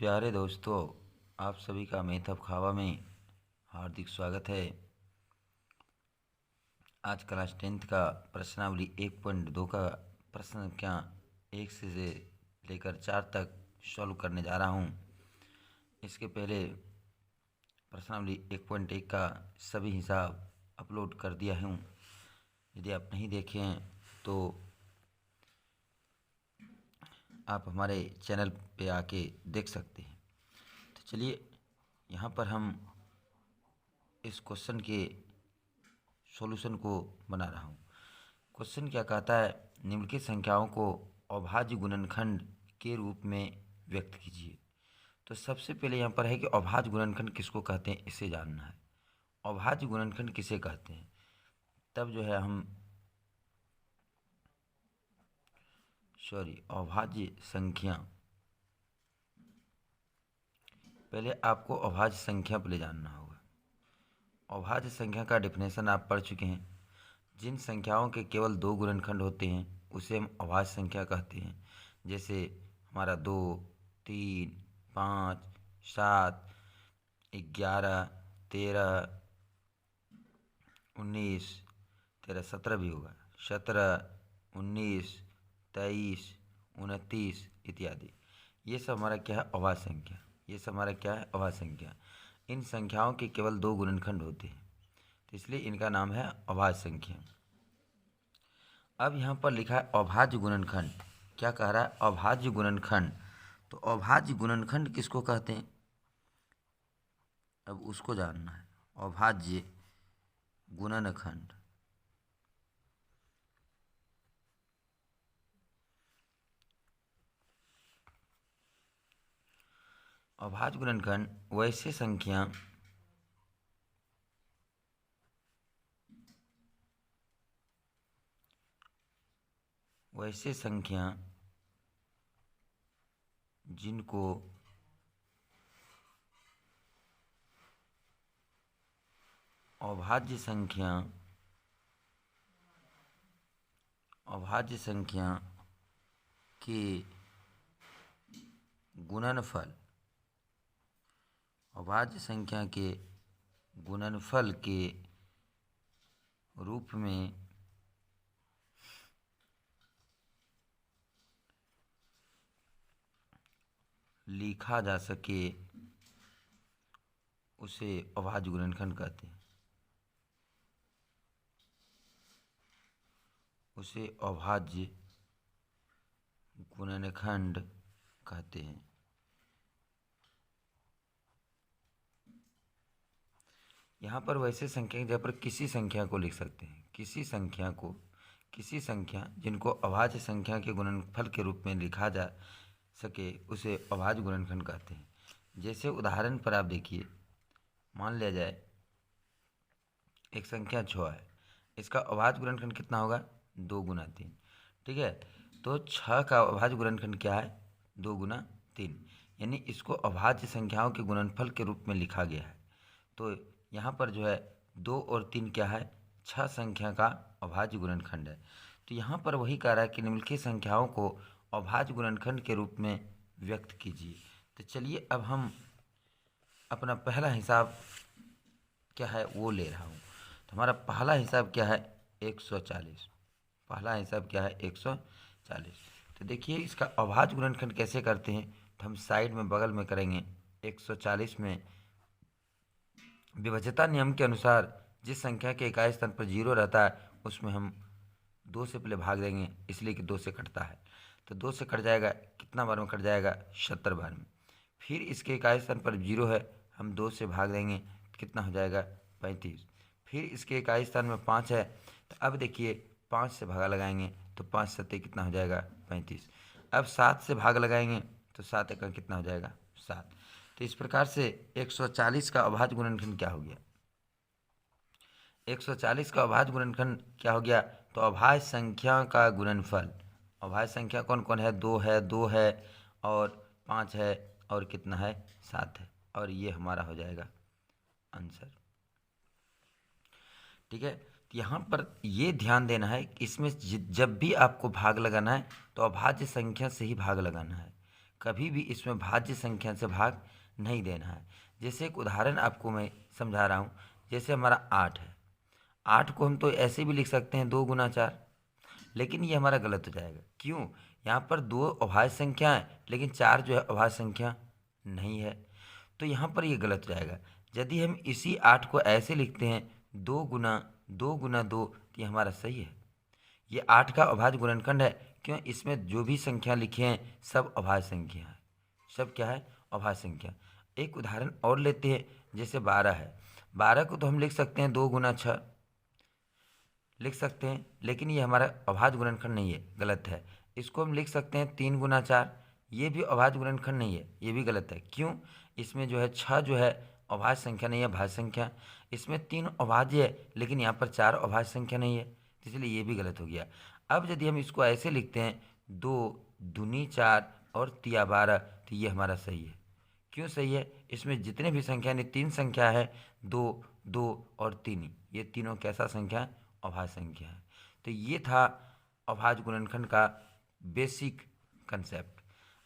प्यारे दोस्तों, आप सभी का मेहतब खावा में हार्दिक स्वागत है। आज क्लास 10th का प्रश्नावली 1.2 का प्रश्न संख्या 1 से लेकर 4 तक सॉल्व करने जा रहा हूँ। इसके पहले प्रश्नावली 1.1 का सभी हिसाब अपलोड कर दिया हूँ। यदि आप नहीं देखे हैं तो आप हमारे चैनल पे आके देख सकते हैं। तो चलिए, यहाँ पर हम इस क्वेश्चन के सॉल्यूशन को बना रहा हूँ। क्वेश्चन क्या कहता है, निम्नलिखित संख्याओं को अभाज्य गुणनखंड के रूप में व्यक्त कीजिए। तो सबसे पहले यहाँ पर है कि अभाज्य गुणनखंड किसको कहते हैं, इसे जानना है। अभाज्य गुणनखंड किसे कहते हैं, तब जो है हम अभाज्य संख्या, पहले आपको अभाज्य संख्या पहले जानना होगा। अभाज्य संख्या का डेफिनेशन आप पढ़ चुके हैं। जिन संख्याओं के केवल 2 गुणनखंड होते हैं उसे हम अभाज्य संख्या कहते हैं। जैसे हमारा 2, 3, 5, 7, 11, 13, 19, 13, 17 भी होगा, 17, 19, 23, 29 इत्यादि। ये सब हमारा क्या है, अभाज्य संख्या। ये सब हमारा क्या है, अभाज्य संख्या। इन संख्याओं के केवल 2 गुणनखंड होते हैं, तो इसलिए इनका नाम है अभाज्य संख्या। अब यहाँ पर लिखा है अभाज्य गुणनखंड। क्या कह रहा है, अभाज्य गुणनखंड। तो अभाज्य गुणनखंड किसको कहते हैं, अब उसको जानना है। अभाज्य गुणनखंड, अभाज्य गुणनखंड वैसे संख्या जिनको अभाज्य संख्या के गुणनफल, अभाज्य संख्या के गुणनफल के रूप में लिखा जा सके उसे अभाज्य गुणनखंड कहते हैं। उसे अभाज्य गुणनखंड कहते हैं। यहाँ पर वैसे संख्या की जगह पर किसी संख्या को लिख सकते हैं। किसी संख्या जिनको अभाज्य संख्या के गुणनफल के रूप में लिखा जा सके उसे अभाज्य गुणनखंड कहते हैं। जैसे उदाहरण पर आप देखिए, मान लिया जाए एक संख्या 6 है, इसका अभाज्य गुणनखंड कितना होगा, 2 गुना 3। ठीक है, तो 6 का अभाज्य गुणनखंड क्या है, 2 गुना 3, यानी इसको अभाज्य संख्याओं के गुणनफल के रूप में लिखा गया है। तो यहाँ पर जो है 2 और 3 क्या है, 6 संख्या का अभाज्य गुणनखंड है। तो यहाँ पर वही कह रहा है कि निम्नलिखित संख्याओं को अभाज्य गुणनखंड के रूप में व्यक्त कीजिए। तो चलिए, अब हम अपना पहला हिसाब क्या है वो ले रहा हूँ। तो हमारा पहला हिसाब क्या है, 140। पहला हिसाब क्या है, 140। तो देखिए, इसका अभाज्य गुणनखंड कैसे करते हैं, तो हम साइड में बगल में करेंगे। 140 में विभाज्यता नियम के अनुसार जिस संख्या के इकाई स्थान पर 0 रहता है उसमें हम 2 से पहले भाग देंगे, इसलिए कि 2 से कटता है। तो 2 से कट जाएगा, कितना बार में कट जाएगा, 70 बार में। फिर इसके इकाई स्थान पर 0 है, हम 2 से भाग देंगे, कितना हो जाएगा, 35। फिर इसके इकाई स्थान में 5 है, तो अब देखिए 5 से भागा लगाएंगे तो 5 सत्ते कितना हो जाएगा, 35। अब 7 से भाग लगाएंगे तो 7 एकड़ कितना हो जाएगा, 7। तो इस प्रकार से 140 का अभाज्य गुणनखंड क्या हो गया, 140 का अभाज्य गुणनखंड क्या हो गया, तो अभाज्य संख्या का गुणनफल। अभाज्य संख्या कौन कौन है, 2 है, 2 है और 5 है और कितना है, 7 है। और ये हमारा हो जाएगा आंसर। ठीक है, तो यहाँ पर ये ध्यान देना है कि इसमें जब भी आपको भाग लगाना है तो अभाज्य संख्या से ही भाग लगाना है। कभी भी इसमें भाज्य संख्या से भाग नहीं देना है। जैसे एक उदाहरण आपको मैं समझा रहा हूँ, जैसे हमारा 8 है, 8 को हम तो ऐसे भी लिख सकते हैं 2 गुना 4, लेकिन ये हमारा गलत हो जाएगा। क्यों? यहाँ पर 2 अभाज्य संख्या है लेकिन 4 जो है अभाज्य संख्या नहीं है, तो यहाँ पर ये गलत हो जाएगा। यदि हम इसी 8 को ऐसे लिखते हैं 2 गुना 2 गुना 2, तो ये हमारा सही है। ये 8 का अभाज्य गुणनखंड है। क्यों? इसमें जो भी संख्या लिखे हैं सब अभाज्य संख्या है। सब क्या है? अभाज्य संख्या। एक उदाहरण और लेते हैं, जैसे 12 है। 12 को तो हम लिख सकते हैं 2 गुना 6 लिख सकते हैं, लेकिन ये हमारा अभाज्य गुणनखंड नहीं है, गलत है। इसको हम लिख सकते हैं 3 गुना 4, ये भी अभाज्य गुणनखंड नहीं है, ये भी गलत है। क्यों? इसमें जो है 6 जो है अभाज्य संख्या नहीं है, भाज्य संख्या। इसमें 3 अभाज्य है लेकिन यहाँ पर 4 अभाज्य संख्या नहीं है, इसलिए ये भी गलत हो गया। अब यदि हम इसको ऐसे लिखते हैं 2 दूनी 4 और तिया 12, तो ये हमारा सही है। क्यों सही है? इसमें जितने भी संख्या यानी 3 संख्या है, 2 2 और 3, ये तीनों कैसा संख्या है? अभाज्य संख्या है। तो ये था अभाज्य गुणनखंड का बेसिक कंसेप्ट।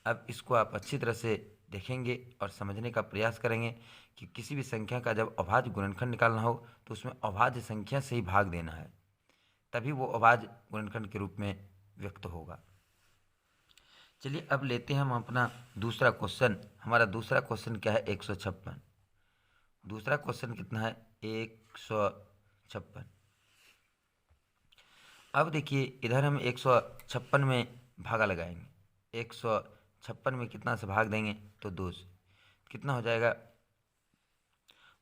अब इसको आप अच्छी तरह से देखेंगे और समझने का प्रयास करेंगे कि किसी भी संख्या का जब अभाज्य गुणनखंड निकालना हो तो उसमें अभाज्य संख्या से ही भाग देना है, तभी वो अभाज्य गुणनखंड के रूप में व्यक्त होगा। चलिए अब लेते हैं हम अपना दूसरा क्वेश्चन। हमारा दूसरा क्वेश्चन क्या है? 156। दूसरा क्वेश्चन कितना है? 156। अब देखिए इधर हम 156 में भागा लगाएंगे। 156 में कितना से भाग देंगे? तो 2 से। कितना हो जाएगा?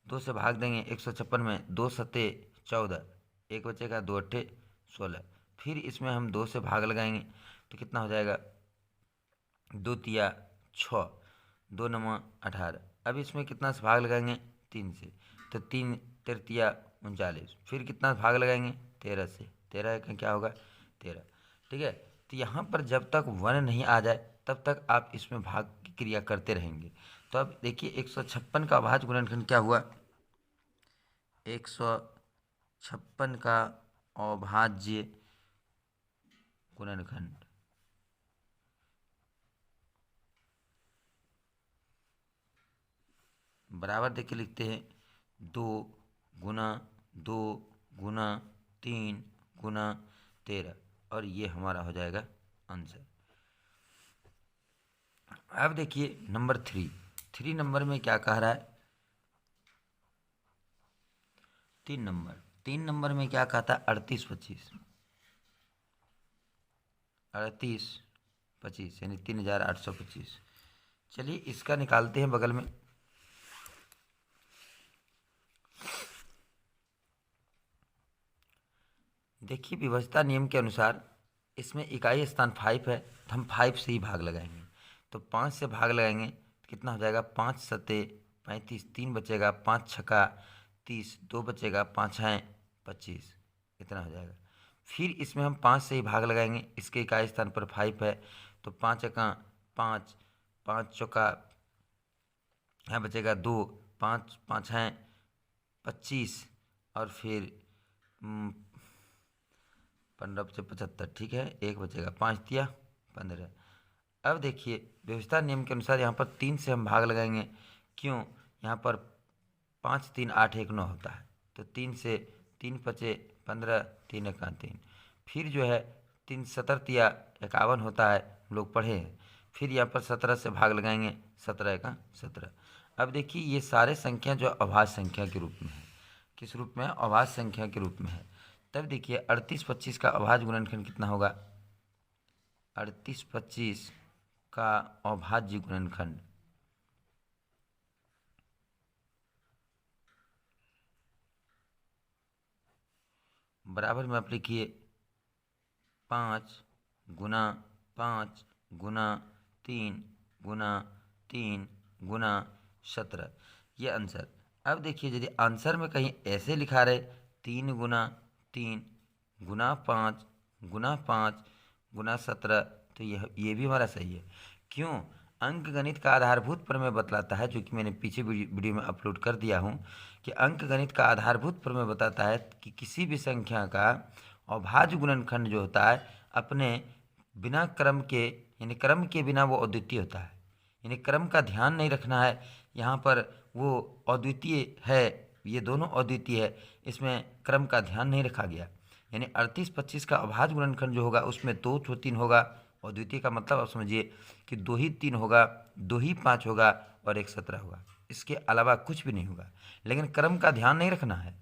2 से भाग देंगे 156 में, 2 सत्ते 14, एक बचेगा 2 अट्ठे 16। फिर इसमें हम 2 से भाग लगाएंगे तो कितना हो जाएगा? 2 तिया 6, 2 नवा 18। अब इसमें कितना से भाग लगाएंगे? 3 से, तो 3 तिया 39। फिर कितना से भाग लगाएंगे? 13 से, 13 का क्या होगा? 13। ठीक है, तो यहाँ पर जब तक 1 नहीं आ जाए तब तक आप इसमें भाग की क्रिया करते रहेंगे। तो अब देखिए 156 का अभाज्य गुणनखंड क्या हुआ? 156 का अभाज्य गुणनखंड बराबर देखिए लिखते हैं 2 गुना 2 गुना 3 गुना 13, और ये हमारा हो जाएगा आंसर। अब देखिए नंबर 3 नंबर में क्या कह रहा है? 3 नंबर में क्या कहता है? 38 25। 38 25 यानी 3825। चलिए इसका निकालते हैं बगल में। देखिए विभजता नियम के अनुसार इसमें इकाई स्थान 5 है, तो हम 5 से ही भाग लगाएंगे। तो 5 से भाग लगाएंगे तो कितना हो जाएगा? 5 सत्ते 35, 3 बचेगा, 5 छक्का 30, 2 बचेगा, 5 छः 25, इतना हो जाएगा। फिर इसमें हम 5 से ही भाग लगाएंगे, इसके इकाई स्थान पर 5 है, तो 5 एका 5, 5 चौका यहाँ बचेगा 2, 5 5 हैं 25, और फिर 15 बचे 75। ठीक है, एक बचेगा, 5 तिया 15। अब देखिए व्यवस्था नियम के अनुसार यहाँ पर 3 से हम भाग लगाएंगे। क्यों? यहाँ पर 5 3 8 1 9 होता है, तो 3 से 3 पचे 15, 3 एका 3। फिर जो है 3 17 तिया 51 होता है, हम लोग पढ़े हैं। फिर यहाँ पर 17 से भाग लगाएंगे, 17 एका 17। अब देखिए ये सारे संख्या जो अभाज्य संख्या के रूप में है। किस रूप में है? अभाज्य संख्या के रूप में है। तब देखिए 38 25 का अभाज्य गुणनखंड कितना होगा? 38 25 का अभाज्य गुणनखंड बराबर में आप लिखिए 5 गुना 5 गुना 3 गुना 3 गुना 17, ये आंसर। अब देखिए यदि आंसर में कहीं ऐसे लिखा रहे 3 गुना 3 गुना 5 गुना 5 गुना 17, तो ये भी हमारा सही है। क्यों? अंक गणित का आधारभूत प्रमेय बतलाता है, जो कि मैंने पीछे वीडियो में अपलोड कर दिया हूँ, कि अंक गणित का आधारभूत प्रमेय बताता है कि किसी भी संख्या का अभाज्य गुणनखंड जो होता है अपने बिना क्रम के यानी क्रम के बिना वो अद्वितीय होता है। यानी क्रम का ध्यान नहीं रखना है। यहाँ पर वो अद्वितीय है, ये दोनों अद्वितीय है, इसमें क्रम का ध्यान नहीं रखा गया। यानी 38-25 का अभाज्य गुणनखंड जो होगा उसमें 2 तो 3 होगा। अद्वितीय का मतलब आप समझिए कि 2 ही 3 होगा, 2 ही 5 होगा और 1 17 होगा, इसके अलावा कुछ भी नहीं होगा। लेकिन क्रम का ध्यान नहीं रखना है।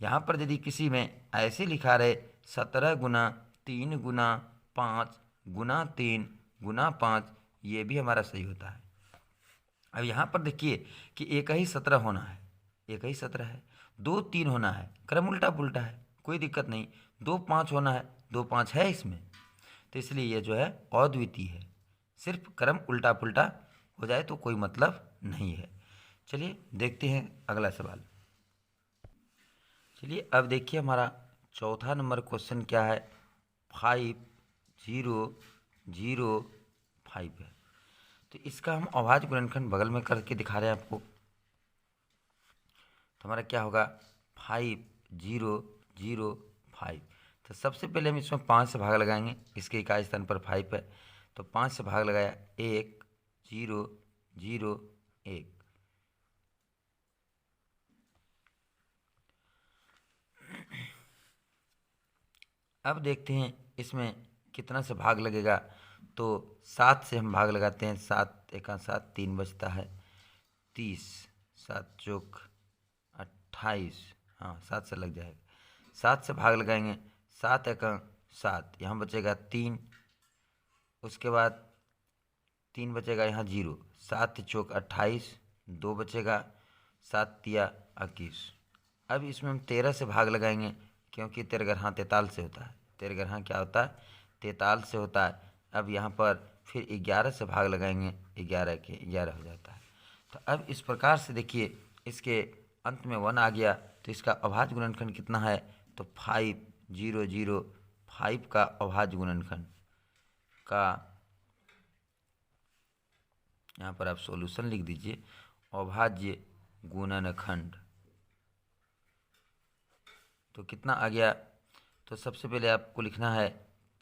यहाँ पर यदि किसी में ऐसे लिखा रहे 17 गुना 3 गुना 5 गुना 3 गुना 5, ये भी हमारा सही होता है। अब यहाँ पर देखिए कि एक ही 17 होना है, एक ही 17 है, 2 3 होना है, क्रम उल्टा पुल्टा है, कोई दिक्कत नहीं। 2 5 होना है, 2 5 है इसमें, तो इसलिए ये जो है अद्वितीय है। सिर्फ क्रम उल्टा पुल्टा हो जाए तो कोई मतलब नहीं है। चलिए देखते हैं अगला सवाल। चलिए अब देखिए हमारा चौथा नंबर क्वेश्चन क्या है, 5 0 0 5 है। तो इसका हम अभाज्य गुणनखंड बगल में करके दिखा रहे हैं आपको। तो हमारा क्या होगा 5 0 0 5। तो सबसे पहले हम इसमें 5 से भाग लगाएंगे, इसके इकाई स्थान पर 5 है, तो 5 से भाग लगाया 1 0 0 1। अब देखते हैं इसमें कितना से भाग लगेगा। तो 7 से हम भाग लगाते हैं, 7 एका 7 3 बचता है 30, 7 चौक 28, हाँ 7 से लग जाएगा। 7 से भाग लगाएंगे, 7 एका 7, यहाँ बचेगा 3, उसके बाद 3 बचेगा यहाँ 0, 7 चौक 28, 2 बचेगा, 7 तिया 21। अब इसमें हम 13 से भाग लगाएंगे, क्योंकि 13 हाँ 43 से होता है, 13 क्या होता है 43 से होता है। अब यहाँ पर फिर 11 से भाग लगाएंगे, 11 के 11 हो जाता है। तो अब इस प्रकार से देखिए इसके अंत में 1 आ गया, तो इसका अभाज्य गुणनखंड कितना है, तो 5 0 0 5 का अभाज्य गुणनखंड का, यहाँ पर आप सॉल्यूशन लिख दीजिए, अभाज्य गुणनखंड तो कितना आ गया। तो सबसे पहले आपको लिखना है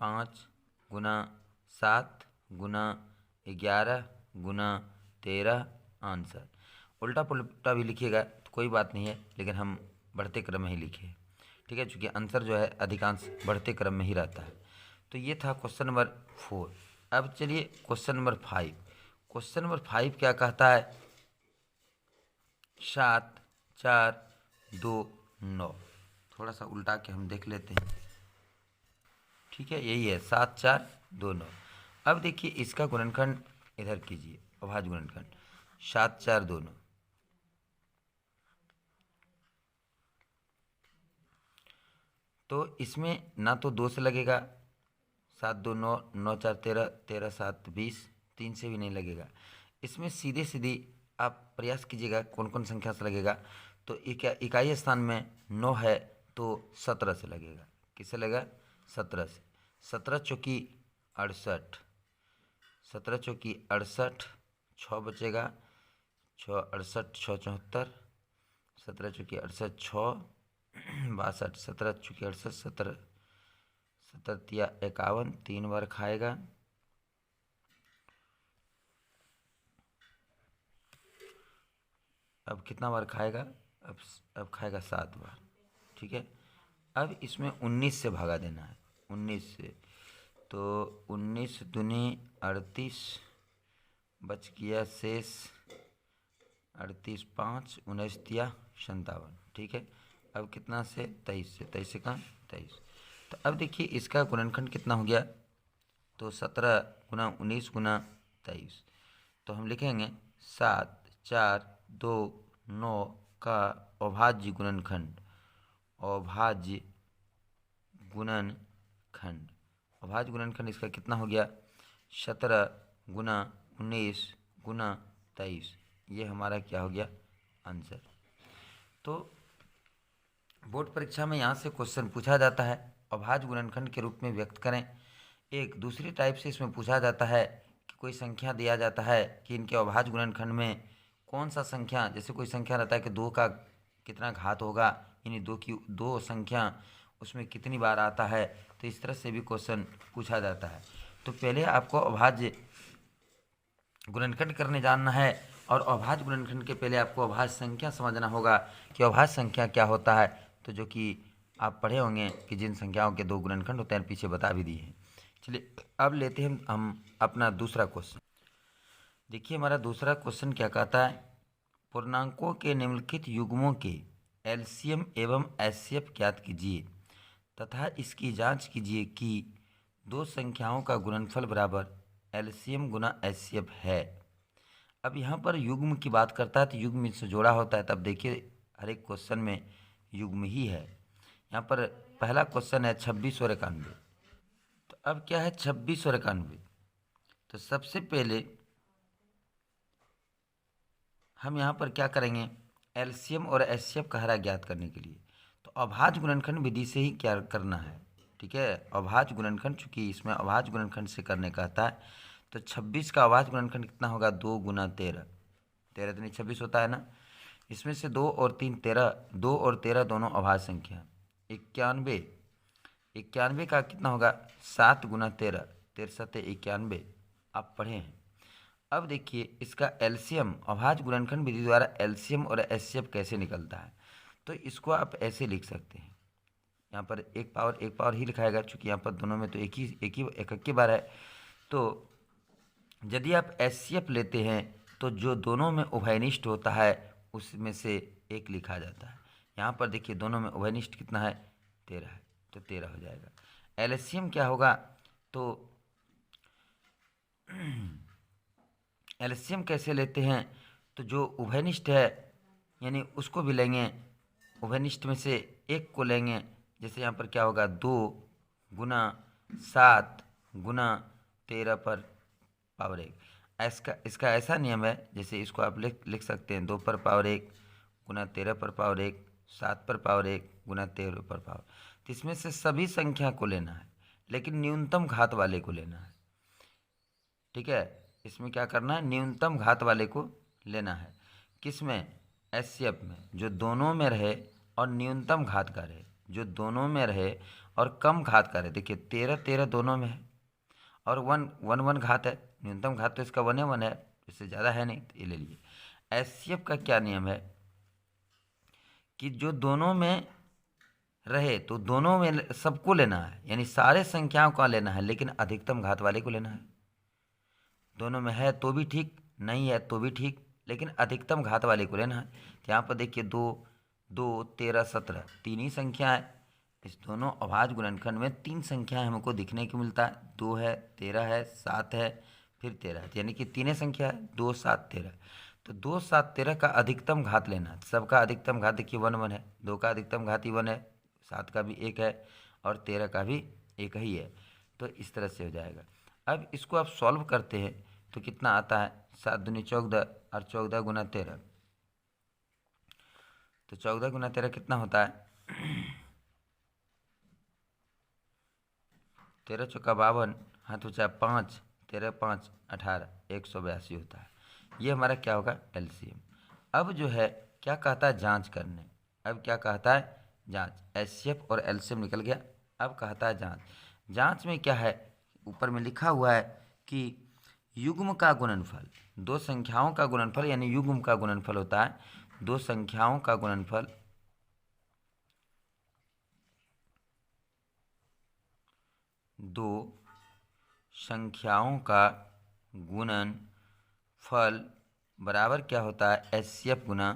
5 गुना 7 गुना 11 गुना 13 आंसर। उल्टा पुल्टा भी लिखिएगा तो कोई बात नहीं है, लेकिन हम बढ़ते क्रम में ही लिखे, ठीक है, चूँकि आंसर जो है अधिकांश बढ़ते क्रम में ही रहता है। तो ये था क्वेश्चन नंबर 4। अब चलिए क्वेश्चन नंबर 5। क्वेश्चन नंबर 5 क्या कहता है, 7 4 2 9। थोड़ा सा उल्टा के हम देख लेते हैं, ठीक है, यही है 7 4 2 9। अब देखिए इसका गुणनखंड इधर कीजिए, अभाज्य गुणनखंड 7 4 2 9। तो इसमें ना तो 2 से लगेगा, 7 2 9 9 4 13 13 7 20, 3 से भी नहीं लगेगा। इसमें सीधे सीधी आप प्रयास कीजिएगा कौन कौन संख्या से लगेगा। तो इकाई स्थान में 9 है तो 17 से लगेगा। किससे लगेगा 17 से। 17 चौकी 68, 17 चौकी 68, 6 बचेगा, 6 68 6 74, 17 चौकी 68 6 62, 17 चौकी 68 17 17 तिया 51, 3 बार खाएगा, अब कितना बार खाएगा, अब खाएगा 7 बार, ठीक है। अब इसमें 19 से भागा देना है, 19 से, तो 19 दूनी 38, बच गया शेष 38 5 19 तिया 57, ठीक है। अब कितना से 23 से, 23 से कहाँ 23। तो अब देखिए इसका गुणनखंड कितना हो गया, तो 17 गुना 19 गुना 23। तो हम लिखेंगे 7 4 2 9 का अभाज्य गुणनखंड, अभाज्य गुणनखंड, अभाज्य गुणनखंड इसका कितना हो गया 17 गुना 19 गुना 23। ये हमारा क्या हो गया आंसर। तो बोर्ड परीक्षा में यहाँ से क्वेश्चन पूछा जाता है, अभाज्य गुणनखंड के रूप में व्यक्त करें। एक दूसरी टाइप से इसमें पूछा जाता है कि कोई संख्या दिया जाता है कि इनके अभाज्य गुणनखंड में कौन सा संख्या, जैसे कोई संख्या रहता है कि 2 का कितना घात होगा, यानी 2 संख्या उसमें कितनी बार आता है, तो इस तरह से भी क्वेश्चन पूछा जाता है। तो पहले आपको अभाज्य गुणनखंड करने जानना है। और अभाज्य गुणनखंड के पहले आपको अभाज्य संख्या समझना होगा कि अभाज्य संख्या क्या होता है। तो जो कि आप पढ़े होंगे कि जिन संख्याओं के दो गुणनखंड होते हैं, पीछे बता भी दिए हैं। चलिए अब लेते हैं हम अपना दूसरा क्वेश्चन। देखिए हमारा दूसरा क्वेश्चन क्या कहता है, पूर्णांकों के निम्नलिखित युग्मों के एलसीएम एवं एचसीएफ ज्ञात कीजिए तथा इसकी जांच कीजिए कि दो संख्याओं का गुणनफल बराबर एलसीएम गुना एचसीएफ है। अब यहाँ पर युग्म की बात करता है तो युग्म से जोड़ा होता है। तब देखिए हर एक क्वेश्चन में युग्म ही है। यहाँ पर पहला क्वेश्चन है 26 और 91। तो अब क्या है 26 और 91। तो सबसे पहले हम यहाँ पर क्या करेंगे, एलसीएम और एचसीएफ का हरा ज्ञात करने के लिए तो अभाज्य गुणनखंड विधि से ही क्या करना है। ठीक है, अभाज्य गुणनखंड, चूंकि इसमें अभाज्य गुणनखंड से करने कहता है तो 26 का अभाज्य गुणनखंड कितना होगा, 2 गुना 13। 13 दूनी 26 होता है ना। इसमें से 2 और 3 13, 2 और 13 दोनों अभाज्य संख्या। 91, 91 का कितना होगा, 7 गुना 13, 13 सत्ते 91। आप पढ़े हैं। अब देखिए इसका एलसीएम, अभाज्य गुणनखंड विधि द्वारा एलसीएम और एचसीएफ कैसे निकलता है। तो इसको आप ऐसे लिख सकते हैं, यहाँ पर एक पावर ही लिखाएगा, चूँकि यहाँ पर दोनों में तो एक बार है। तो यदि आप एचसीएफ लेते हैं तो जो दोनों में उभयनिष्ठ होता है उसमें से एक लिखा जाता है। यहाँ पर देखिए दोनों में उभयनिष्ठ कितना है, 13 है, तो 13 हो जाएगा। एलसीएम क्या होगा, तो एलसीएम कैसे लेते हैं, तो जो उभयनिष्ठ है यानी उसको भी लेंगे, उभयनिष्ठ में से एक को लेंगे। जैसे यहाँ पर क्या होगा, 2 गुना 7 गुना 13 पर पावर 1। इसका ऐसा नियम है, जैसे इसको आप लिख सकते हैं 2 पर पावर 1 गुना 13 पर पावर 1, 7 पर पावर 1 गुना 13 पर पावर। तो इसमें से सभी संख्या को लेना है, लेकिन न्यूनतम घात वाले को लेना है। ठीक है, इसमें क्या करना है, न्यूनतम घात वाले को लेना है। किस में, एचसीएफ में, जो दोनों में रहे और न्यूनतम घात का रहे, जो दोनों में रहे और कम घात का रहे। देखिए 13 13 दोनों में है और 1 घात है, न्यूनतम घात तो इसका 1 है, इससे ज़्यादा है नहीं, तो ये ले लीजिए। एचसीएफ का क्या नियम है कि जो दोनों में रहे तो दोनों में सबको लेना है, यानी सारे संख्याओं का लेना है, लेकिन अधिकतम घात वाले को लेना है। दोनों में है तो भी ठीक, नहीं है तो भी ठीक, लेकिन अधिकतम घात वाले को लेना है। तो यहाँ पर देखिए 2 2 13 17 तीन ही संख्या है। इस दोनों अभाज्य गुणनखंड में 3 संख्याएं हमको दिखने को मिलता है, 2 है, 13 है, 7 है, फिर 13 है, यानी कि तीन संख्या है, 2 7 13। तो 2 7 13 का अधिकतम घात लेना है। सबका अधिकतम घात देखिए 1 है, 2 का अधिकतम घात ही 1 है, 7 का भी 1 है और 13 का भी 1 ही है। तो इस तरह से हो जाएगा। अब इसको आप सॉल्व करते हैं तो कितना आता है, 7 दूनी 14 और 14 गुना 13। तो 14 गुना 13 कितना होता है, 13 चौका 52, हाथ ऊँचा 5, 13 5 18, 182 होता है। ये हमारा क्या होगा, एलसीएम। अब जो है क्या कहता है, जांच करने। अब क्या कहता है, जांच। एचसीएफ और एलसीएम निकल गया, अब कहता है जांच। जांच में क्या है, ऊपर में लिखा हुआ है कि युग्म का गुणनफल, दो संख्याओं का गुणनफल यानी युग्म का गुणनफल होता है, दो संख्याओं का गुणनफल दो संख्याओं का गुणनफल बराबर क्या होता है, एचसीएफ गुना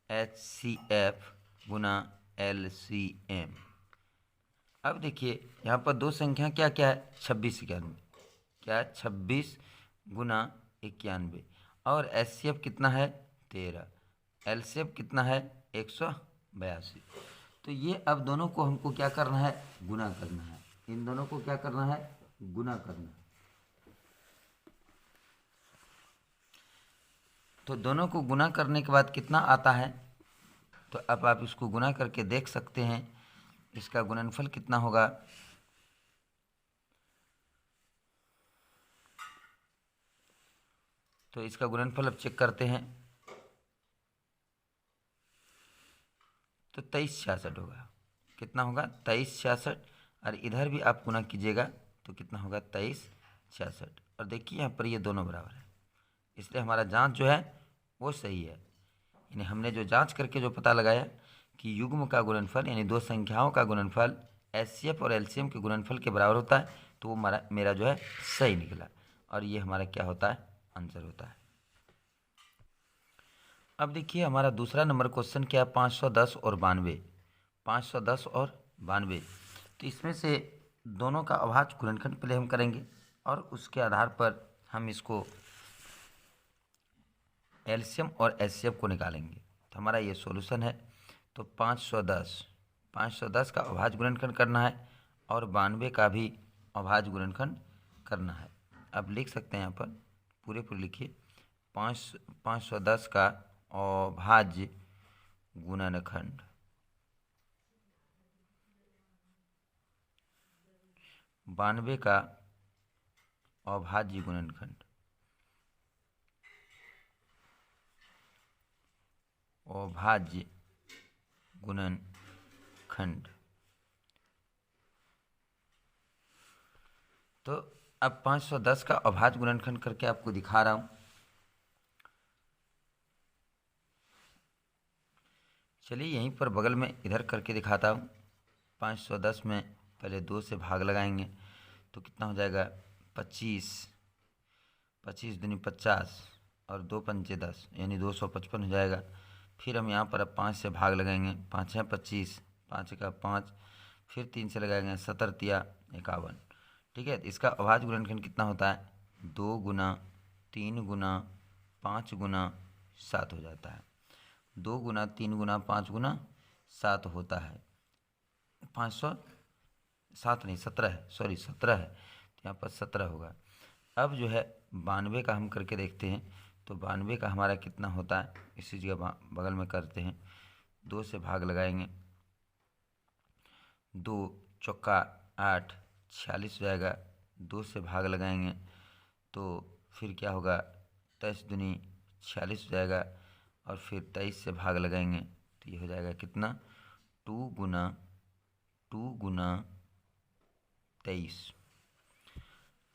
एचसीएफ गुना एलसीएम। अब देखिए यहाँ पर दो संख्या क्या क्या है, 26 91, क्या है 26 गुना 91, और एचसीएफ कितना है 13, एलसीएफ कितना है 182। तो ये अब दोनों को हमको क्या करना है, गुना करना है। इन दोनों को क्या करना है, गुना करना है। तो दोनों को गुना करने के बाद कितना आता है, तो अब आप इसको गुना करके देख सकते हैं इसका गुणनफल कितना होगा। तो इसका गुणनफल अब चेक करते हैं, तो 23 66 होगा। कितना होगा, 23 66, और इधर भी आप गुना कीजिएगा तो कितना होगा, 23 66। और देखिए यहाँ पर ये दोनों बराबर है, इसलिए हमारा जांच जो है वो सही है। यानी हमने जो जांच करके जो पता लगाया कि युग्म का गुणनफल यानी दो संख्याओं का गुणनफल एचसीएफ और एलसीएम के गुणनफल के बराबर होता है, तो वो मेरा जो है सही निकला और ये हमारा क्या होता है, आंसर होता है। अब देखिए हमारा दूसरा नंबर क्वेश्चन क्या है, 510 और 92। 510 और 92, तो इसमें से दोनों का अभाज्य गुणनखंड पहले हम करेंगे और उसके आधार पर हम इसको एलसीएम और एचसीएफ को निकालेंगे। तो हमारा ये सॉल्यूशन है। तो 510 का अभाज्य गुणनखंड करना है और 92 का भी अभाज्य गुणनखंड करना है। अब लिख सकते हैं यहाँ पर पूरे लिखिए, 510 का अभाज्य गुणनखंड, 92 का अभाज्य गुणनखंड, अभाज्य गुणनखंड। तो अब 510 का अभाज्य गुणनखंड करके आपको दिखा रहा हूं। चलिए यहीं पर बगल में इधर करके दिखाता हूँ। 510 में पहले 2 से भाग लगाएंगे तो कितना हो जाएगा, 25, 25 दूनी 50 और 2 पंचे 10 यानी 255 हो जाएगा। फिर हम यहाँ पर अब 5 से भाग लगाएंगे, 5 है 25, 5 का 5, फिर 3 से लगाएंगे 17 तिया 51। ठीक है, तो इसका अभाज्य गुणनखंड कितना होता है, 2 गुना 3 गुना 5 गुना 7 हो जाता है। 2 गुना 3 गुना 5 गुना 7 होता है, 507 नहीं 17 है, सॉरी 17 है, तो यहाँ पर 17 होगा। अब जो है 92 का हम करके देखते हैं। तो 92 का हमारा कितना होता है, इसी जगह बगल में करते हैं, 2 से भाग लगाएंगे, 2 चौका 8, 46 हो जाएगा। 2 से भाग लगाएंगे तो फिर क्या होगा, 23 दूनी 46 हो जाएगा और फिर 23 से भाग लगाएंगे तो ये हो जाएगा कितना, 2 गुना 23।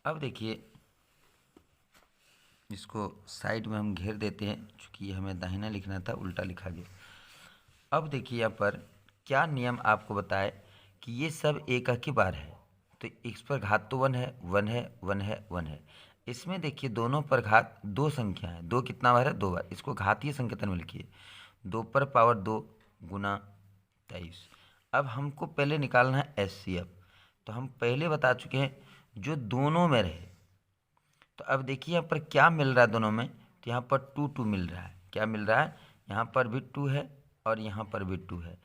अब देखिए इसको साइड में हम घेर देते हैं, चूँकि ये हमें दाहिना लिखना था, उल्टा लिखा गया। अब देखिए यहाँ पर क्या नियम आपको बताए कि ये सब एक ही बार है, तो इस पर घात तो 1 है 1 है 1 है 1 है। इसमें देखिए दोनों पर घात 2 संख्या है, 2 कितना बार है, 2 बार। इसको घातीय संकेतन में लिखिए, 2 पर पावर 2 गुना 23। अब हमको पहले निकालना है एचसीएफ, तो हम पहले बता चुके हैं जो दोनों में रहे। तो अब देखिए यहाँ पर क्या मिल रहा है दोनों में, तो यहाँ पर 2 2 मिल रहा है। क्या मिल रहा है, यहाँ पर भी 2 है और यहाँ पर भी 2 है,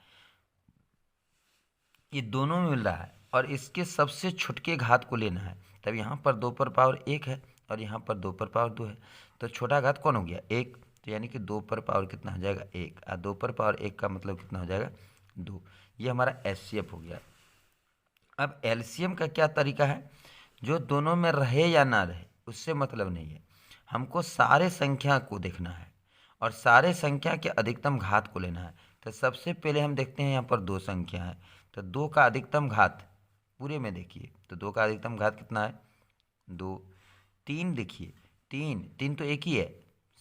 ये दोनों में मिल रहा है और इसके सबसे छुटके घात को लेना है। तब यहाँ पर 2 पर पावर 1 है और यहाँ पर 2 पर पावर 2 है, तो छोटा घात कौन हो गया, 1। तो यानी कि 2 पर पावर कितना हो जाएगा, 1, और 2 पर पावर 1 का मतलब कितना हो जाएगा, 2। ये हमारा एचसीएफ हो गया। अब एलसीएम का क्या तरीका है, जो दोनों में रहे या ना रहे उससे मतलब नहीं है, हमको सारे संख्या को देखना है और सारे संख्या के अधिकतम घात को लेना है। तो सबसे पहले हम देखते हैं यहाँ पर 2 संख्या है, तो 2 का अधिकतम घात पूरे में देखिए, तो 2 का अधिकतम घात कितना है, 2। 3 देखिए, 3 तो एक ही है,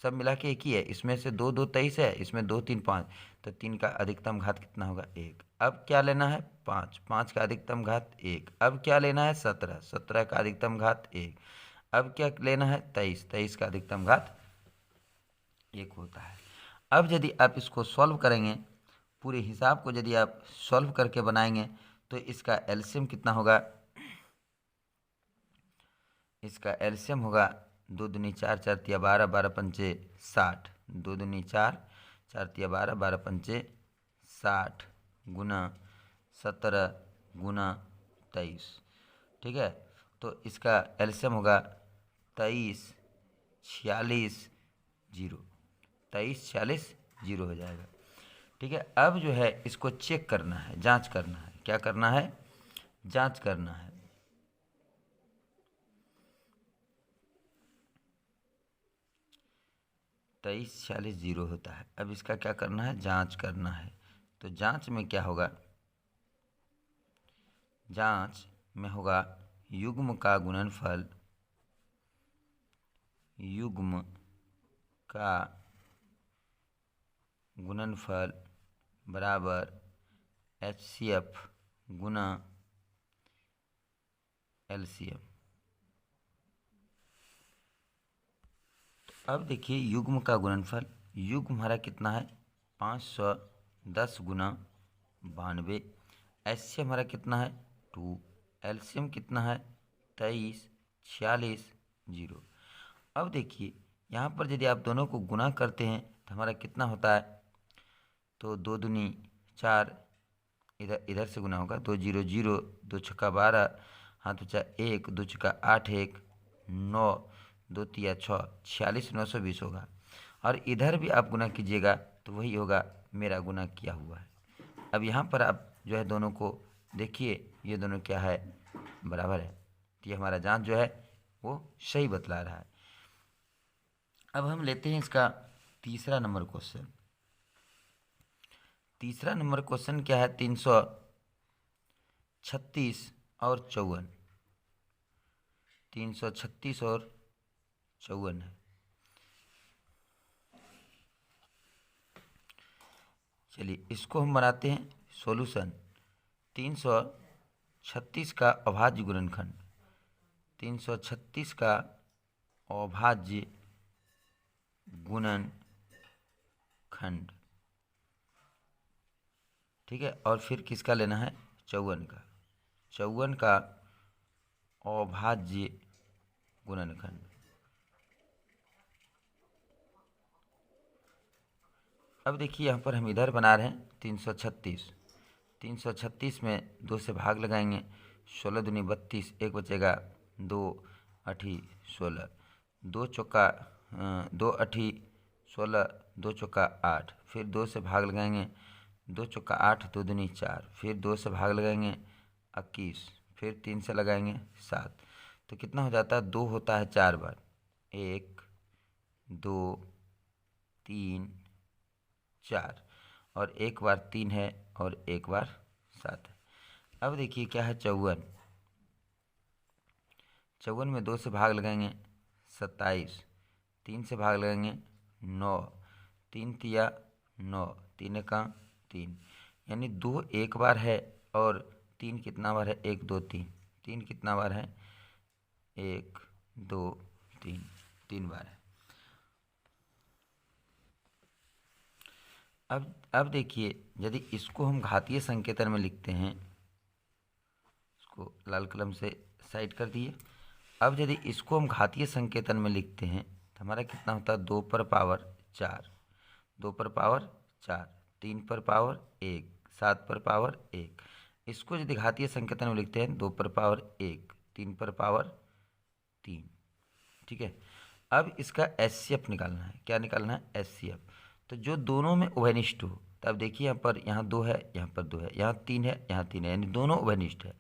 सब मिला के एक ही है। इसमें से 2 2 23 है, इसमें 2 3 5, तो 3 का अधिकतम घात कितना होगा, 1। अब क्या लेना है, 5 का अधिकतम घात 1। अब क्या लेना है, 17 का अधिकतम घात 1। अब क्या लेना है, 23 का अधिकतम घात 1 होता है। अब यदि आप इसको सॉल्व करेंगे, पूरे हिसाब को यदि आप सॉल्व करके बनाएंगे तो इसका एलसीएम कितना होगा, इसका एलसीएम होगा 2 दूनी 4 4 तिया 12 12 पंचे 60, 2 दूनी 4 4 तिया 12 12 पंचे 60 गुना 17 गुना 23। ठीक है, तो इसका एलसीएम होगा 23 46 0, 23 46 0 हो जाएगा। ठीक है, अब जो है इसको चेक करना है, जांच करना है। क्या करना है, जांच करना है। तेईस 46 0 होता है। अब इसका क्या करना है, जांच करना है। तो जांच में क्या होगा, जांच में होगा युग्म का गुणनफल, युग्म का गुणनफल बराबर HCF गुना LCM। अब देखिए युग्म का गुणनफल, युग्म हमारा कितना है 510 गुना 92। HCM हमारा कितना है 2। LCM कितना है 23, 46, 0। अब देखिए यहाँ पर यदि आप दोनों को गुना करते हैं तो हमारा कितना होता है, तो 2 दूनी 4, इधर से गुना होगा, 2 0 0, 2 छक्का 12, हाथ बचा 1, 2 छक्का 8, 1 9, 2 तिया 6, 46 920 होगा। और इधर भी आप गुना कीजिएगा तो वही होगा मेरा गुना किया हुआ है। अब यहाँ पर आप जो है दोनों को देखिए, ये दोनों क्या है बराबर है, तो ये हमारा जांच जो है वो सही बतला रहा है। अब हम लेते हैं इसका तीसरा नंबर क्वेश्चन। तीसरा नंबर क्वेश्चन क्या है 336 और 54। 336 और 54 है। चलिए इसको हम बनाते हैं सॉल्यूशन। 336 का अभाज्य गुणनखंड, 336 का अभाज्य गुणनखंड, ठीक है। और फिर किसका लेना है 54 का, 54 का अभाज्य गुणनखंड। अब देखिए यहाँ पर हम इधर बना रहे हैं 336। 336 में 2 से भाग लगाएंगे, 16 दूनी 32, 1 बचेगा 2 8 16, 2 चौका 2 8 16, 2 चौका 8, फिर 2 से भाग लगाएंगे, 2 चौका 8, 2 दूनी 4, फिर 2 से भाग लगाएंगे 21, फिर 3 से लगाएंगे 7, तो कितना हो जाता है 2 होता है 4 बार, 1 2 3 4, और 1 बार 3 है और 1 बार 7 है। अब देखिए क्या है 54। 54 में 2 से भाग लगाएंगे 27, 3 से भाग लगाएंगे 9, 3 तिया 9, 3 का 3, यानी 2 1 बार है और 3 कितना बार है 1 2 3, 3 कितना बार है 1 2 3, 3 बार है। अब देखिए यदि इसको हम घातीय संकेतन में लिखते हैं, इसको लाल कलम से साइड कर दिए। अब यदि इसको हम घातीय संकेतन में लिखते हैं तो हमारा कितना होता है 2 पर पावर 4, 2 पर पावर 4, 3 पर पावर 1, 7 पर पावर 1। इसको यदि घातीय संकेतन में लिखते हैं 2 पर पावर 1, 3 पर पावर 3, ठीक है। अब इसका HCF निकालना है। क्या निकालना है HCF, तो जो दोनों में उभयनिष्ठ हो। तो अब देखिए यहाँ पर 2 है, यहाँ पर 2 है, यहाँ 3 है, यहाँ 3 है, यानी दोनों उभयनिष्ठ है।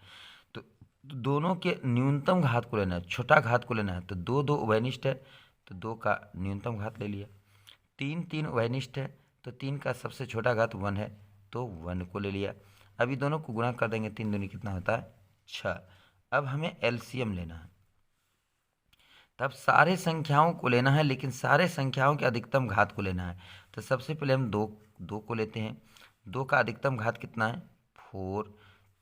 तो दोनों के न्यूनतम घात को लेना है, छोटा घात को लेना है, तो 2 2 उभयनिष्ठ है तो 2 का न्यूनतम घात ले लिया। 3 3 उभयनिष्ठ है तो 3 का सबसे छोटा घात 1 है तो 1 को ले लिया। अभी दोनों को गुणा कर देंगे, 3 दूनी कितना होता है 6। अब हमें LCM लेना है, तब सारे संख्याओं को लेना है, लेकिन सारे संख्याओं के अधिकतम घात को लेना है। तो सबसे पहले हम 2 को लेते हैं, 2 का अधिकतम घात कितना है 4।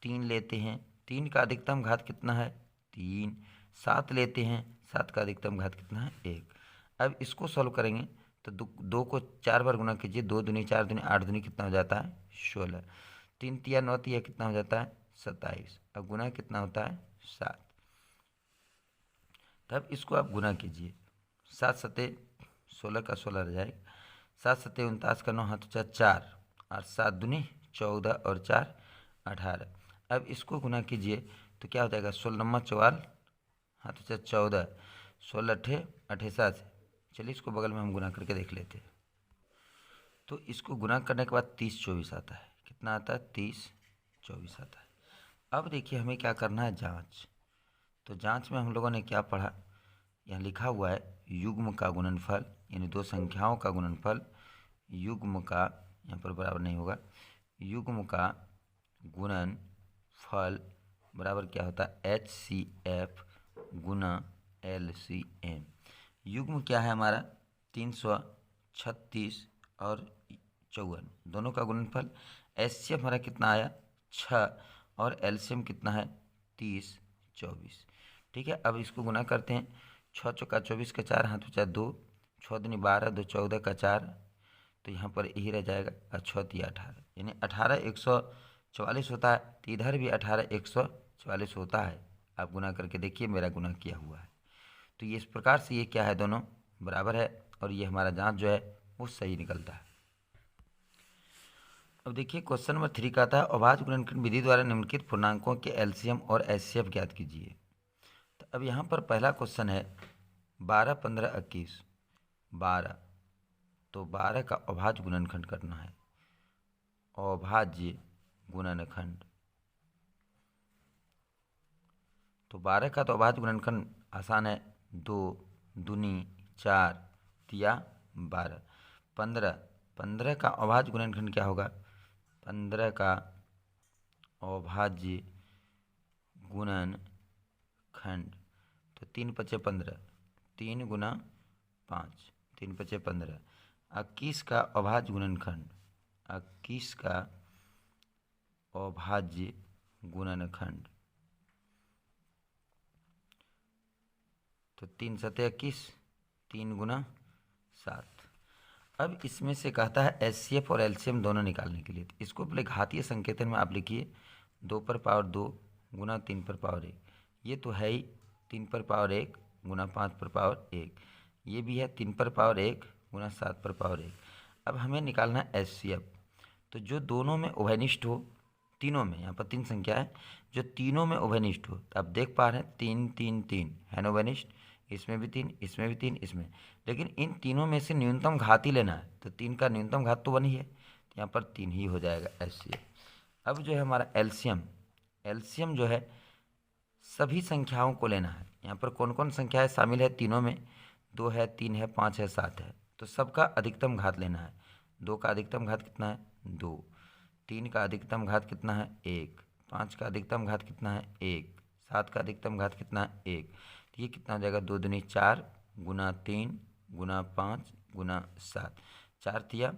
3 लेते हैं, 3 का अधिकतम घात कितना है 3। 7 लेते हैं, 7 का अधिकतम घात कितना है 1। अब इसको सॉल्व करेंगे तो 2 को 4 बार गुना कीजिए, 2 दूनी 4 दूनी 8 दूनी कितना हो जाता है 16, 3 तिया 9 तिया कितना हो जाता है 27। अब गुना कितना होता है 7। तब इसको आप गुना कीजिए, 7 सते 16 का 16 रह जाएगा, 7 सते 49 का 9 हाथ 4, और 7 दूनी 14 और 4 18। अब इसको गुना कीजिए तो क्या हो जाएगा 16 नम्बर 44 हाथ 14, 16 अट्ठे 7। चलिए इसको बगल में हम गुना करके देख लेते हैं। तो इसको गुना करने के बाद 30 24 आता है। कितना आता है 30 24 आता है। अब देखिए हमें क्या करना है जांच। तो जांच में हम लोगों ने क्या पढ़ा, यहाँ लिखा हुआ है युग्म का गुणनफल, यानी 2 संख्याओं का गुणनफल, युग्म का, यहाँ पर बराबर नहीं होगा, युग्म का गुणनफल बराबर क्या होता है HCF गुना LCM। युग्म क्या है हमारा 336 36 और 54, दोनों का गुणनफल। एचसीएफ हमारा कितना आया 6 और एलसीएम कितना है 30 24। ठीक है, अब इसको गुना करते हैं। 6 चौका 24 का 4 हाथ बचा 2, 6 दूनी 12, 2 14 का 4, तो यहाँ पर यही रह जाएगा और 6 तिया 18, यानी 18 144 होता है। तो इधर भी 18 144 होता है। आप गुना करके देखिए, मेरा गुना किया हुआ है। तो ये इस प्रकार से ये क्या है, दोनों बराबर है और ये हमारा जांच जो है वो सही निकलता है। अब देखिए क्वेश्चन नंबर 3 का था अभाज्य गुणनखंड विधि द्वारा निम्नलिखित पूर्णांकों के एलसीएम और एचसीएफ ज्ञात कीजिए। तो अब यहाँ पर पहला क्वेश्चन है 12 15 21 12, तो 12 का अभाज्य गुणनखंड करना है। अभाज्य गुणनखंड, तो 12 का तो अभाज्य गुणनखंड आसान है, 2 दूनी 4 तिया 12। 15 का अभाज्य गुणनखंड क्या होगा, 15 का अभाज्य गुणनखंड, तो 3 पचे 15, 3 गुना 5, 3 पचे 15। 21 का अभाज्य गुणनखंड, 21 का अभाज्य गुणनखंड, तो 3 सते 21, 3 गुना 7। अब इसमें से कहता है एचसीएफ और एलसीएम दोनों निकालने के लिए। तो इसको पहले घातीय संकेतन में आप लिखिए, 2 पर पावर 2 गुना 3 पर पावर 1, ये तो है ही 3 पर पावर 1 गुना 5 पर पावर 1, ये भी है 3 पर पावर 1 गुना 7 पर पावर 1। अब हमें निकालना है एचसीएफ, तो जो दोनों में उभयनिष्ठ हो, तीनों में, यहाँ पर 3 संख्या है, जो तीनों में उभयनिष्ठ हो। तो आप देख पा रहे हैं 3 3 3 है ना उभयनिष्ठ, इसमें भी 3, इसमें भी 3, इसमें, लेकिन इन तीनों में से न्यूनतम घात ही लेना है। तो 3 का न्यूनतम घात तो 1 ही है, तो यहाँ पर 3 ही हो जाएगा एचसीएफ। अब जो है हमारा एलसीएम, एलसीएम जो है सभी संख्याओं को लेना है। यहाँ पर कौन कौन संख्याएं शामिल है, तीनों में 2 है 3 है 5 है 7 है, तो सबका अधिकतम घात लेना है। 2 का अधिकतम घात कितना है 2, 3 का अधिकतम घात कितना है 1, 5 का अधिकतम घात कितना है 1, 7 का अधिकतम घात कितना है 1, तो ये कितना हो जाएगा 2 दूनी 4 गुना 3 गुना 5 गुना 7, 4 तिया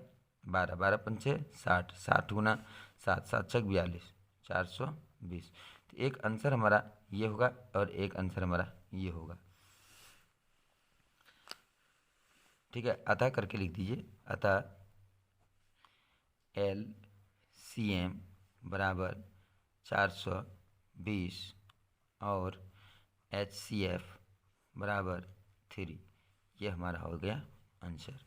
12, 12 पंचे 60, 60 गुना 7, 7 छक 42, 420। तो एक आंसर हमारा ये होगा और एक आंसर हमारा ये होगा। ठीक है, अतः करके लिख दीजिए, अतः एल सी एम बराबर 420 और एच सी एफ बराबर 3, ये हमारा हो गया आंसर।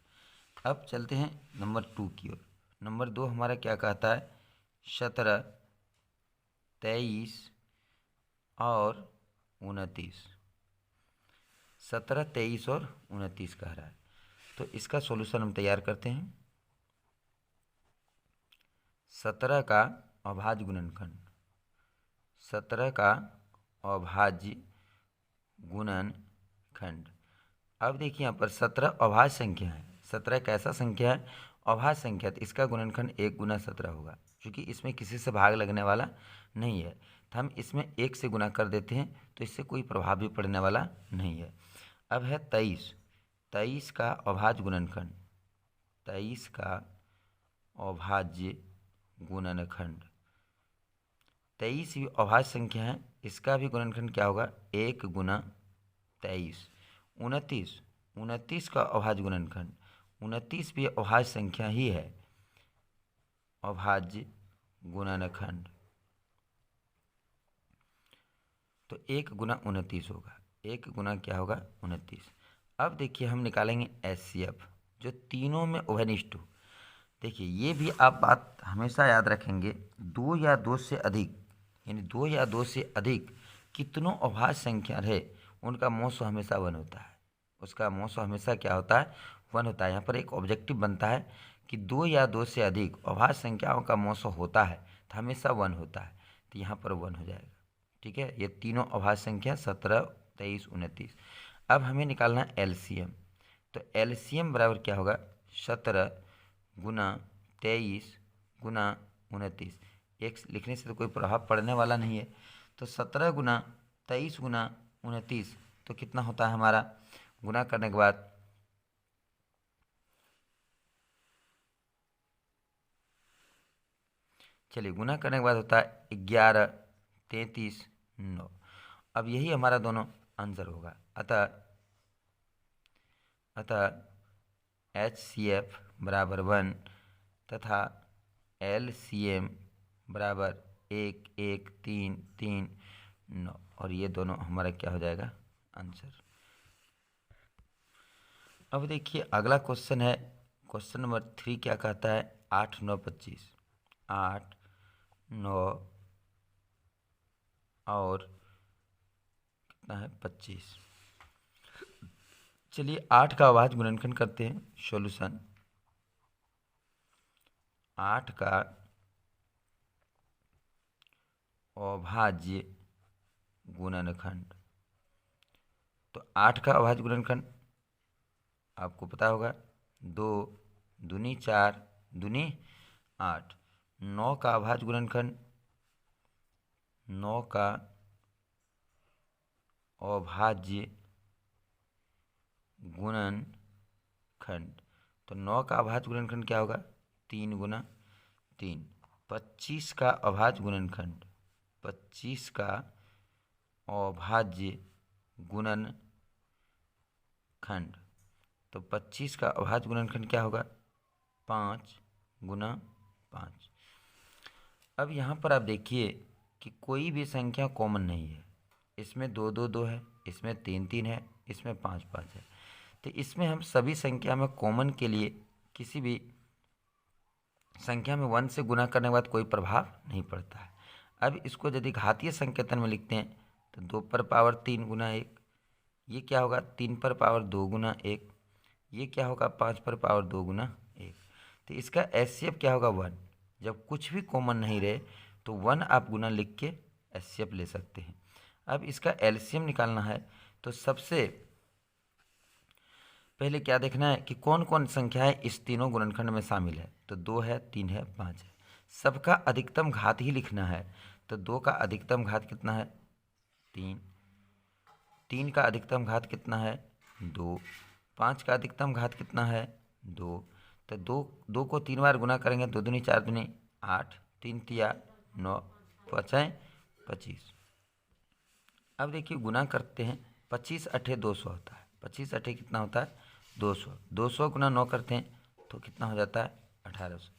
अब चलते हैं नंबर 2 की ओर। नंबर 2 हमारा क्या कहता है, 17 23 और 29, 17 23 और 29 कह रहा है। तो इसका सॉल्यूशन हम तैयार करते हैं। 17 का अभाज्य गुणनखंड, 17 का अभाज्य गुणनखंड। अब देखिए यहाँ पर 17 अभाज्य संख्या है, 17 एक ऐसा संख्या है अभाज्य संख्या, तो इसका गुणनखंड 1 गुना 17 होगा। क्योंकि इसमें किसी से भाग लगने वाला नहीं है, तो हम इसमें 1 से गुना कर देते हैं, तो इससे कोई प्रभाव भी पड़ने वाला नहीं है। अब है 23, 23 का अभाज्य गुणनखंड, 23 का अभाज्य गुणनखंड, 23 भी अभाज्य संख्या है, इसका भी गुणनखंड क्या होगा 1 गुना 23। 29, 29 का अभाज्य गुणनखंड, 29 भी अभाज्य संख्या ही है, अभाज्य गुणनखंड, तो 1 गुना 29 होगा, 1 गुना क्या होगा 29। अब देखिए हम निकालेंगे एचसीएफ, जो तीनों में उभयनिष्ठ हो। देखिए ये भी आप बात हमेशा याद रखेंगे, 2 या 2 से अधिक, यानी 2 या 2 से अधिक कितनों अभाज्य संख्या रहे, उनका मोसो हमेशा 1 होता है, उसका मोसो हमेशा क्या होता है 1 होता है। यहाँ पर एक ऑब्जेक्टिव बनता है कि 2 या 2 से अधिक अभाज्य संख्याओं का मोसो होता है तो हमेशा 1 होता है, तो यहाँ पर 1 हो जाएगा। ठीक है, ये तीनों अभाज्य संख्या 17 23 29। अब हमें निकालना है एलसीएम, तो एलसीएम बराबर क्या होगा 17 गुना 23 गुना 29। एक लिखने से तो कोई प्रभाव पड़ने वाला नहीं है, तो 17 गुना 23 गुना 29, तो कितना होता है हमारा, गुना करने के बाद चलिए गुना करने के बाद होता है 11, 33, 9। अब यही हमारा दोनों आंसर होगा। अतः HCF बराबर 1 तथा LCM बराबर 1, 1, 3, 3, 9, और ये दोनों हमारा क्या हो जाएगा, आंसर। अब देखिए अगला क्वेश्चन है, क्वेश्चन नंबर 3 क्या कहता है, 8, 9, 25। 8, 9 और कितना है, 25। चलिए 8 का अभाज्य गुणनखंड करते हैं। सॉल्यूशन 8 का अभाज्य गुणनखंड, तो 8 का अभाज्य गुणनखंड आपको पता होगा, 2 दूनी 4 दूनी 8। 9 का अभाज्य गुणनखंड, 9 का अभाज्य गुणनखंड, तो 9 का अभाज्य गुणनखंड क्या होगा, 3 गुना 3। 25 का अभाज्य गुणनखंड, 25 का अभाज्य गुणनखंड, तो 25 का अभाज्य गुणनखंड क्या होगा, 5 गुना 5। अब यहाँ पर आप देखिए कि कोई भी संख्या कॉमन नहीं है। इसमें 2, 2, 2 है, इसमें 3, 3 है, इसमें 5, 5 है। तो इसमें हम सभी संख्या में कॉमन के लिए किसी भी संख्या में 1 से गुना करने के बाद कोई प्रभाव नहीं पड़ता है। अब इसको यदि घातीय संकेतन में लिखते हैं तो 2 पर पावर 3 गुना 1, ये क्या होगा, 3 पर पावर 2 गुना 1, ये क्या होगा, 5 पर पावर 2 गुना 1। तो इसका HCF क्या होगा, 1। जब कुछ भी कॉमन नहीं रहे तो 1 आप गुना लिख के HCF ले सकते हैं। अब इसका LCM निकालना है, तो सबसे पहले क्या देखना है कि कौन कौन संख्याएं इस तीनों गुणनखंड में शामिल है। तो 2 है, 3 है, 5 है। सबका अधिकतम घात ही लिखना है। तो 2 का अधिकतम घात कितना है, 3। 3 का अधिकतम घात कितना है, 2। 5 का अधिकतम घात कितना है, 2। तो 2 को 3 बार गुना करेंगे, 2 दूनी 4 दूनी 8, 3 तिया 9, 5 25। अब देखिए गुना करते हैं, 25 अठे 200 होता है। 25 अठे कितना होता है, 200। 200 गुना 9 करते हैं तो कितना हो जाता है, 1800।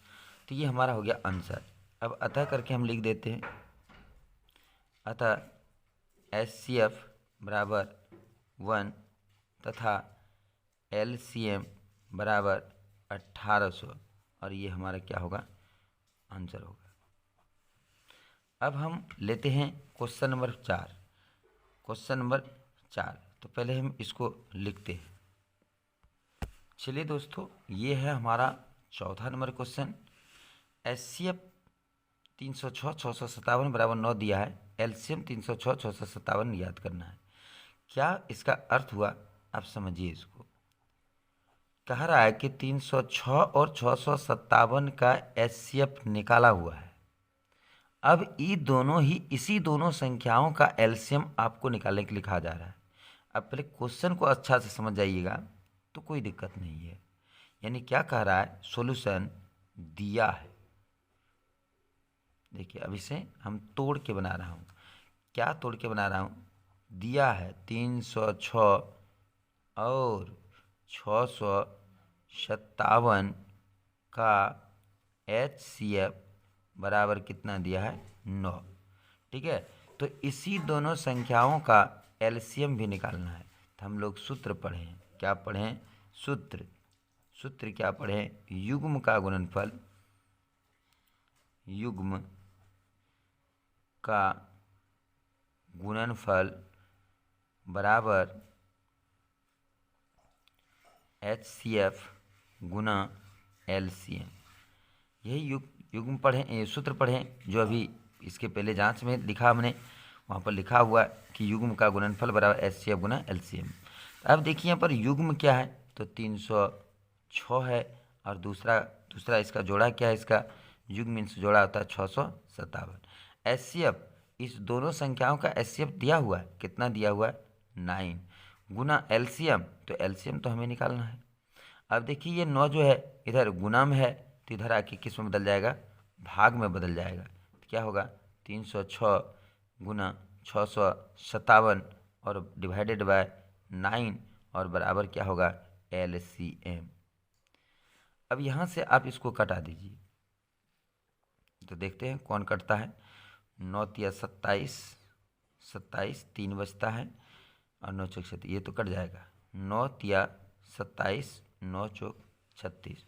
तो ये हमारा हो गया आंसर। अब अतः करके हम लिख देते हैं, अतः HCF बराबर 1 तथा LCM बराबर 1800, और ये हमारा क्या होगा, आंसर होगा। अब हम लेते हैं क्वेश्चन नंबर 4। क्वेश्चन नंबर 4, तो पहले हम इसको लिखते हैं। चलिए दोस्तों, ये है हमारा चौथा नंबर क्वेश्चन। HCF 306, 657 बराबर 9 दिया है। LCM 306, 657 याद करना है। क्या इसका अर्थ हुआ, आप समझिए इसको। कह रहा है कि 306 और 657 का HCF निकाला हुआ है। अब इसी दोनों संख्याओं का LCM आपको निकालने के लिए कहा जा रहा है। अब पहले क्वेश्चन को अच्छा से समझ जाइएगा तो कोई दिक्कत नहीं है। यानी क्या कह रहा है, सॉल्यूशन दिया है। देखिए अब इसे हम तोड़ के बना रहा हूँ। क्या तोड़ के बना रहा हूँ, दिया है 306 और 657 का HCF बराबर कितना दिया है, 9। ठीक है, तो इसी दोनों संख्याओं का LCM भी निकालना है। तो हम लोग सूत्र पढ़ें, क्या पढ़ें, सूत्र क्या पढ़ें, युग्म का गुणनफल, युग्म का गुणनफल बराबर HCF गुना LCM। यही युग्म पढ़ें, सूत्र पढ़ें जो अभी इसके पहले जांच में लिखा हमने, वहाँ पर लिखा हुआ कि युग्म का गुणनफल बराबर HCF गुना LCM। अब देखिए यहाँ पर युग्म क्या है, तो 306 है, और दूसरा इसका जोड़ा क्या है, इसका युग्म इनसे जोड़ा होता है 657। HCF, इस दोनों संख्याओं का HCF दिया हुआ है, कितना दिया हुआ है, 9 गुना LCM, तो LCM तो हमें निकालना है। अब देखिए ये 9 जो है इधर गुना में है, तो इधर आके किस में बदल जाएगा, भाग में बदल जाएगा। तो क्या होगा, 306 गुना 657 और डिवाइडेड बाय 9 और बराबर क्या होगा, LCM। अब यहाँ से आप इसको कटा दीजिए, तो देखते हैं कौन कटता है। 9 तिया 27, 27 3 बचता है और 9 चौक 36, ये तो कट जाएगा। 9 तिया 27, 9 चौक 36।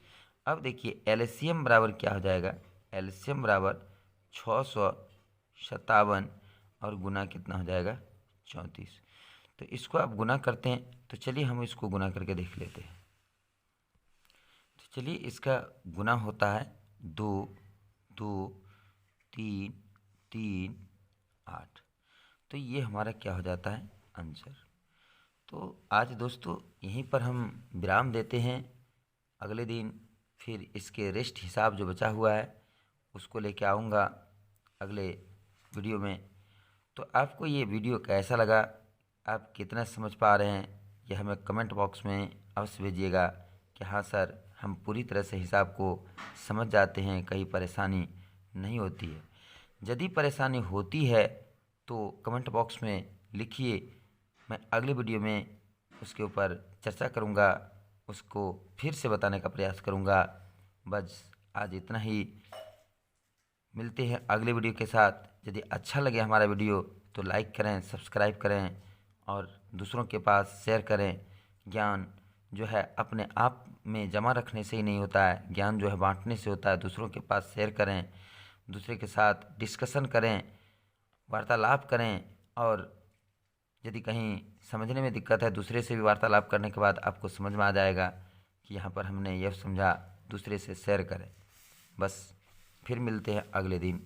अब देखिए LCM बराबर क्या हो जाएगा, LCM बराबर 657 और गुना कितना हो जाएगा, 34। तो इसको आप गुना करते हैं, तो चलिए हम इसको गुना करके देख लेते हैं। तो चलिए इसका गुना होता है 2 2 3 3 8। तो ये हमारा क्या हो जाता है, आंसर। तो आज दोस्तों यहीं पर हम विराम देते हैं। अगले दिन फिर इसके रेस्ट हिसाब जो बचा हुआ है उसको लेके आऊँगा अगले वीडियो में। तो आपको ये वीडियो कैसा लगा, आप कितना समझ पा रहे हैं, ये हमें कमेंट बॉक्स में अवश्य भेजिएगा कि हाँ सर हम पूरी तरह से हिसाब को समझ जाते हैं, कहीं परेशानी नहीं होती है। यदि परेशानी होती है तो कमेंट बॉक्स में लिखिए, मैं अगले वीडियो में उसके ऊपर चर्चा करूँगा, उसको फिर से बताने का प्रयास करूँगा। बस आज इतना ही, मिलते हैं अगले वीडियो के साथ। यदि अच्छा लगे हमारा वीडियो तो लाइक करें, सब्सक्राइब करें और दूसरों के पास शेयर करें। ज्ञान जो है अपने आप में जमा रखने से ही नहीं होता है, ज्ञान जो है बांटने से होता है। दूसरों के पास शेयर करें, दूसरे के साथ डिस्कशन करें, वार्तालाप करें। और यदि कहीं समझने में दिक्कत है, दूसरे से भी वार्तालाप करने के बाद आपको समझ में आ जाएगा कि यहाँ पर हमने यह समझा, दूसरे से शेयर करें। बस फिर मिलते हैं अगले दिन।